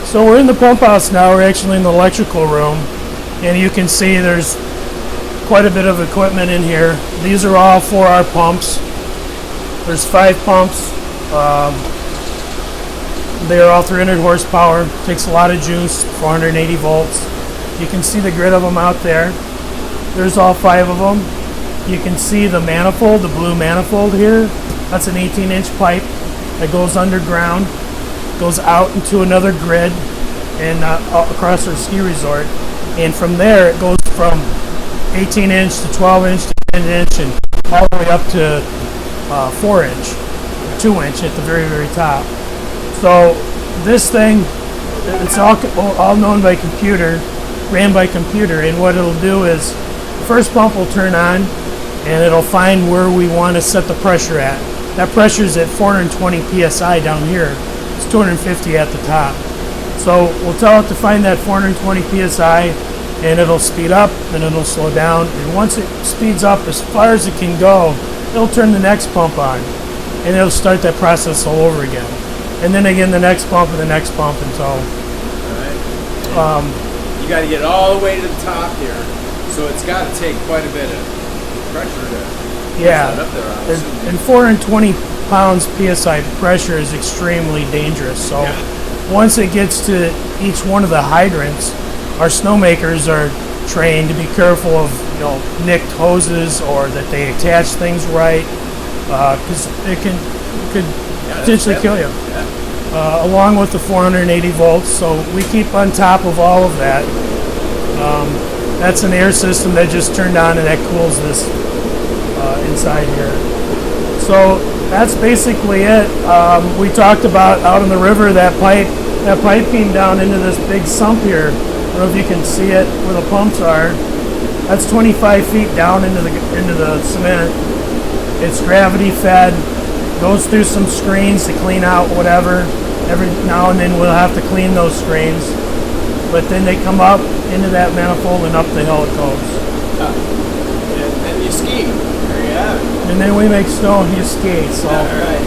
So we're in the pump house now. We're actually in the electrical room, and you can see there's quite a bit of equipment in here. These are all 4R pumps. There's 5 pumps. They are all 300 horsepower. Takes a lot of juice, 480 volts. You can see the grid of them out there. There's all 5 of them. You can see the manifold, the blue manifold here. That's an 18-inch pipe that goes underground, goes out into another grid and across our ski resort. And from there, it goes from 18-inch to 12-inch to 10-inch and all the way up to 4-inch, 2-inch at the very, very top. So this thing, it's all known by computer, ran by computer, and what it'll do is the first pump will turn on and it'll find where we want to set the pressure at. That pressure is at 420 psi down here. It's 250 at the top. So we'll tell it to find that 420 psi and it'll speed up and it'll slow down, and once it speeds up as far as it can go, it'll turn the next pump on and it'll start that process all over again. And then again the next pump and the next pump until you got to get all the way to the top here, so it's got to take quite a bit of pressure to yeah. up there. And 420 pounds psi pressure is extremely dangerous. So once it gets to each one of the hydrants, our snowmakers are trained to be careful of nicked hoses or that they attach things right, because it could potentially kill you. Along with the 480 volts, so we keep on top of all of that. That's an air system that just turned on and that cools this inside here. So that's basically it. We talked about out in the river, that pipe came down into this big sump here. I don't know if you can see it where the pumps are. That's 25 feet down into the cement. It's gravity fed, goes through some screens to clean out whatever. Every now and then we'll have to clean those screens, but then they come up into that manifold and up the hill it goes. And you ski. There you have it. And then we make snow and you ski. So. All right.